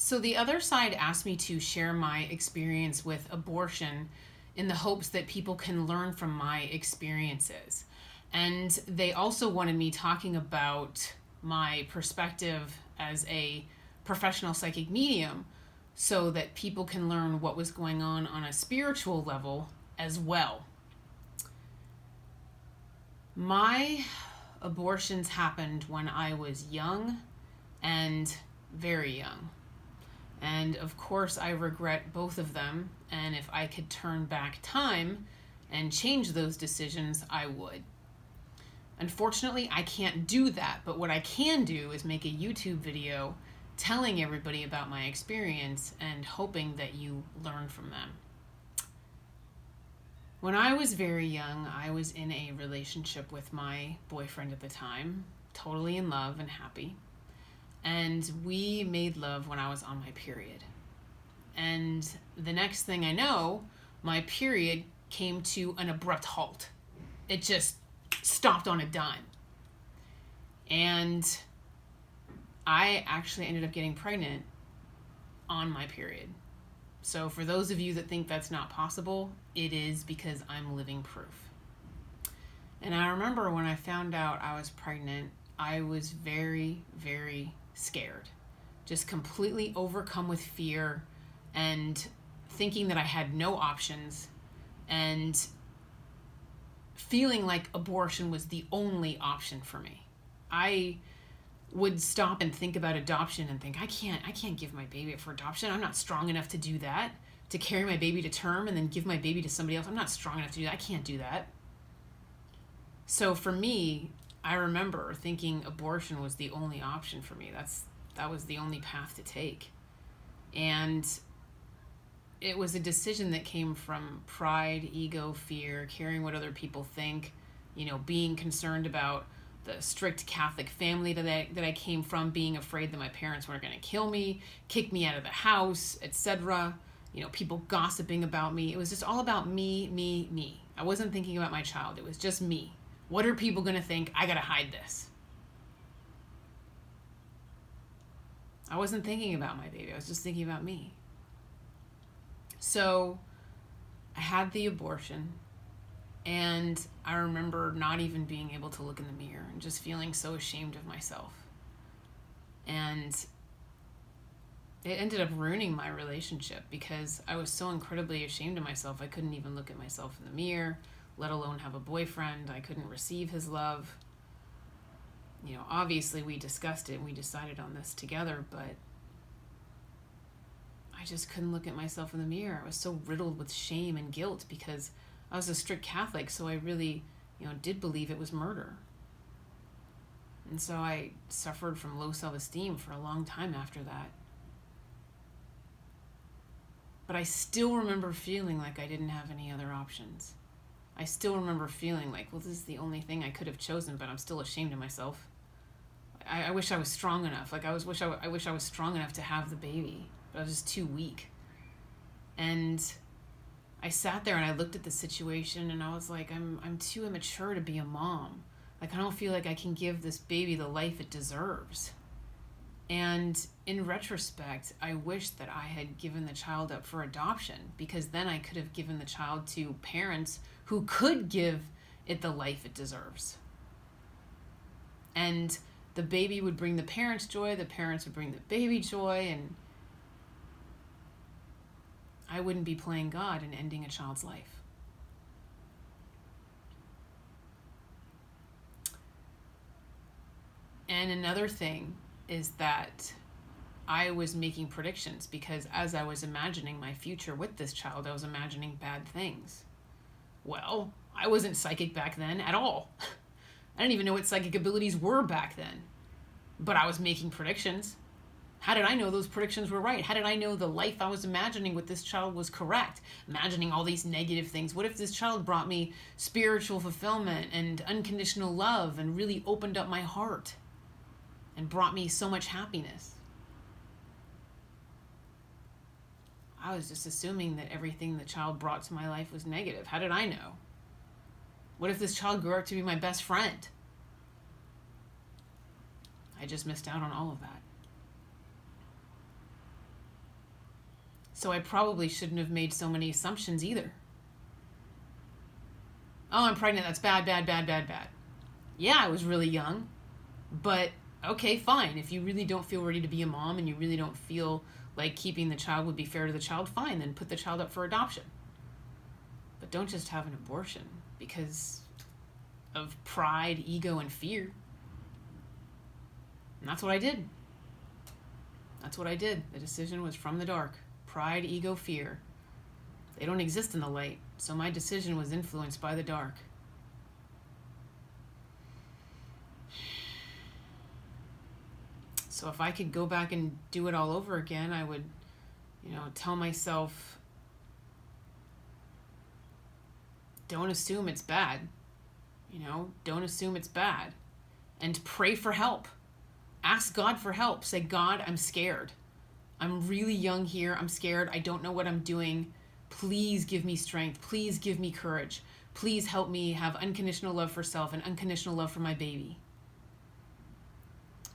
So the other side asked me to share my experience with abortion in the hopes that people can learn from my experiences. And they also wanted me talking about my perspective as a professional psychic medium so that people can learn what was going on a spiritual level as well. My abortions happened when I was young and very young. And of course, I regret both of them. And if I could turn back time and change those decisions, I would. Unfortunately, I can't do that. But what I can do is make a YouTube video telling everybody about my experience and hoping that you learn from them. When I was very young, I was in a relationship with my boyfriend at the time, totally in love and happy. And we made love when I was on my period. And the next thing I know, my period came to an abrupt halt. It just stopped on a dime. And I actually ended up getting pregnant on my period. So for those of you that think that's not possible, it is, because I'm living proof. And I remember when I found out I was pregnant, I was very, very scared, just completely overcome with fear and thinking that I had no options and feeling like abortion was the only option for me. I would stop and think about adoption and think, I can't give my baby up for adoption. I'm not strong enough to do that, to carry my baby to term and then give my baby to somebody else. I'm not strong enough to do that. I can't do that. So for me, I remember thinking abortion was the only option for me. That was the only path to take. And it was a decision that came from pride, ego, fear, caring what other people think, being concerned about the strict Catholic family that I came from, being afraid that my parents were going to kill me, kick me out of the house, etc. People gossiping about me. It was just all about me, me, me. I wasn't thinking about my child. It was just me. What are people going to think? I got to hide this. I wasn't thinking about my baby. I was just thinking about me. So I had the abortion, and I remember not even being able to look in the mirror and just feeling so ashamed of myself. And it ended up ruining my relationship because I was so incredibly ashamed of myself. I couldn't even look at myself in the mirror, let alone have a boyfriend. I couldn't receive his love. Obviously we discussed it and we decided on this together, but I just couldn't look at myself in the mirror. I was so riddled with shame and guilt because I was a strict Catholic, so I really, did believe it was murder. And so I suffered from low self-esteem for a long time after that. But I still remember feeling like I didn't have any other options. I still remember feeling like, well, this is the only thing I could have chosen, but I'm still ashamed of myself. I wish I was strong enough. I wish I was strong enough to have the baby, but I was just too weak. And I sat there and I looked at the situation and I was like, I'm too immature to be a mom. Like, I don't feel like I can give this baby the life it deserves. And in retrospect, I wish that I had given the child up for adoption, because then I could have given the child to parents who could give it the life it deserves. And the baby would bring the parents joy, the parents would bring the baby joy, and I wouldn't be playing God and ending a child's life. And another thing is that I was making predictions, because as I was imagining my future with this child, I was imagining bad things. Well, I wasn't psychic back then at all. I didn't even know what psychic abilities were back then. But I was making predictions. How did I know those predictions were right? How did I know the life I was imagining with this child was correct? Imagining all these negative things. What if this child brought me spiritual fulfillment and unconditional love and really opened up my heart and brought me so much happiness? I was just assuming that everything the child brought to my life was negative. How did I know? What if this child grew up to be my best friend? I just missed out on all of that. So I probably shouldn't have made so many assumptions either. Oh, I'm pregnant. That's bad, bad, bad, bad, bad. Yeah, I was really young, but okay, fine. If you really don't feel ready to be a mom and you really don't feel like keeping the child would be fair to the child, fine, then put the child up for adoption. But don't just have an abortion because of pride, ego, and fear. And that's what I did. That's what I did. The decision was from the dark. Pride, ego, fear. They don't exist in the light. So my decision was influenced by the dark. So if I could go back and do it all over again, I would, tell myself, don't assume it's bad. Don't assume it's bad. And pray for help. Ask God for help. Say, God, I'm scared. I'm really young here. I'm scared. I don't know what I'm doing. Please give me strength. Please give me courage. Please help me have unconditional love for self and unconditional love for my baby.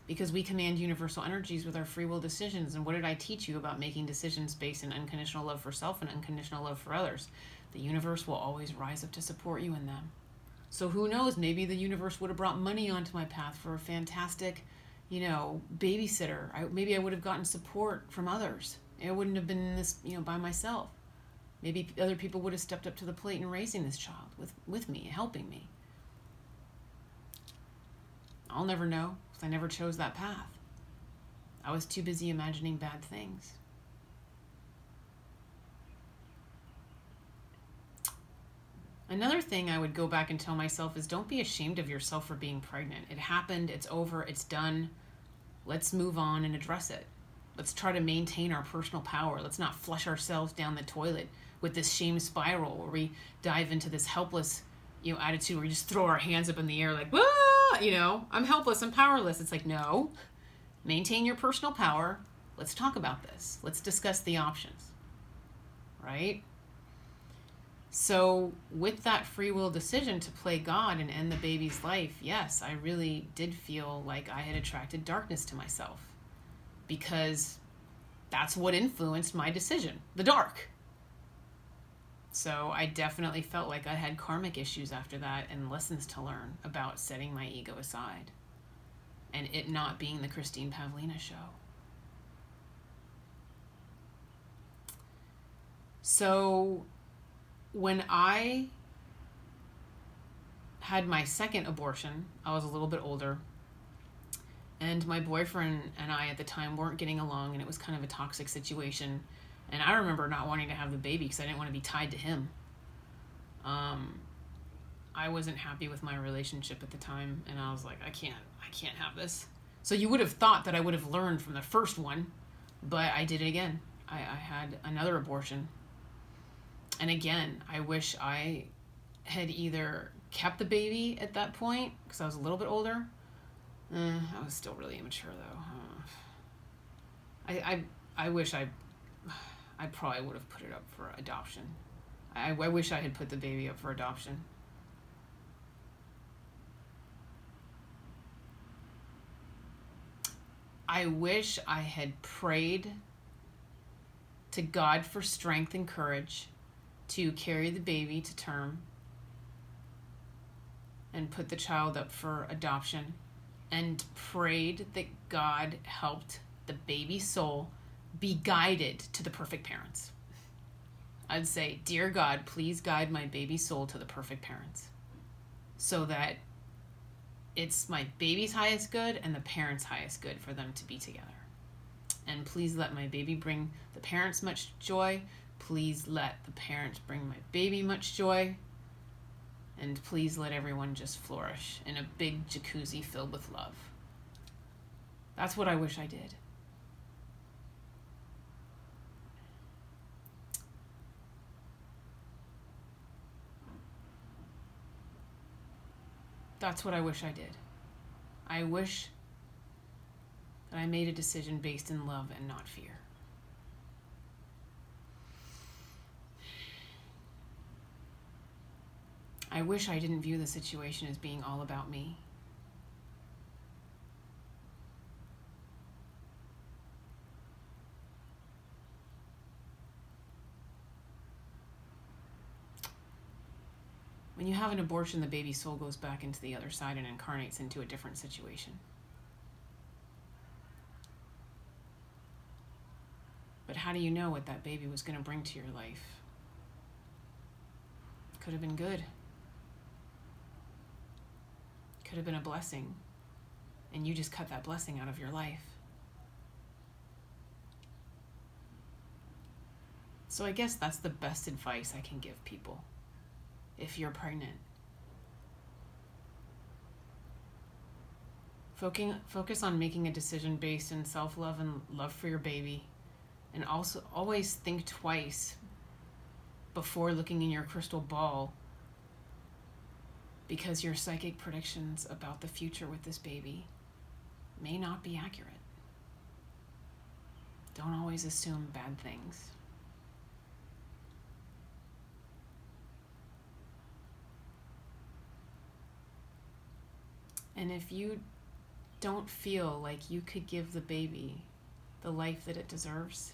Because we command universal energies with our free will decisions. And what did I teach you about making decisions based in unconditional love for self and unconditional love for others? The universe will always rise up to support you in them. So who knows, maybe the universe would have brought money onto my path for a fantastic, babysitter. Maybe I would have gotten support from others. I wouldn't have been in this, by myself. Maybe other people would have stepped up to the plate in raising this child with me, helping me. I'll never know, because I never chose that path. I was too busy imagining bad things. Another thing I would go back and tell myself is don't be ashamed of yourself for being pregnant. It happened, it's over, it's done. Let's move on and address it. Let's try to maintain our personal power. Let's not flush ourselves down the toilet with this shame spiral where we dive into this helpless, attitude where we just throw our hands up in the air like, I'm helpless, I'm powerless. It's like, no, maintain your personal power. Let's talk about this. Let's discuss the options, right? So with that free will decision to play God and end the baby's life, yes, I really did feel like I had attracted darkness to myself because that's what influenced my decision, the dark. So I definitely felt like I had karmic issues after that and lessons to learn about setting my ego aside and it not being the Christine Pavlina show. So when I had my second abortion, I was a little bit older, and my boyfriend and I at the time weren't getting along, and it was kind of a toxic situation. And I remember not wanting to have the baby because I didn't want to be tied to him. I wasn't happy with my relationship at the time, and I was like, I can't have this. So you would have thought that I would have learned from the first one, but I did it again. I had another abortion. And again, I wish I had either kept the baby at that point, because I was a little bit older. I was still really immature, though. I wish I probably would have put it up for adoption. I wish I had put the baby up for adoption. I wish I had prayed to God for strength and courage to carry the baby to term and put the child up for adoption, and prayed that God helped the baby soul be guided to the perfect parents. I'd say, dear God, please guide my baby soul to the perfect parents so that it's my baby's highest good and the parents' highest good for them to be together. And please let my baby bring the parents much joy. Please let the parents bring my baby much joy. And please let everyone just flourish in a big jacuzzi filled with love. That's what I wish I did. That's what I wish I did. I wish that I made a decision based in love and not fear. I wish I didn't view the situation as being all about me. When you have an abortion, the baby's soul goes back into the other side and incarnates into a different situation. But how do you know what that baby was going to bring to your life? Could have been good. Could have been a blessing. And you just cut that blessing out of your life. So I guess that's the best advice I can give people. If you're pregnant, focus on making a decision based in self-love and love for your baby. And also always think twice before looking in your crystal ball, because your psychic predictions about the future with this baby may not be accurate. Don't always assume bad things. And if you don't feel like you could give the baby the life that it deserves,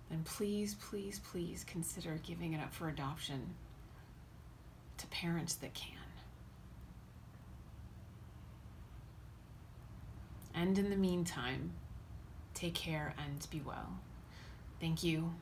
then please, please, please consider giving it up for adoption to parents that can. And in the meantime, take care and be well. Thank you.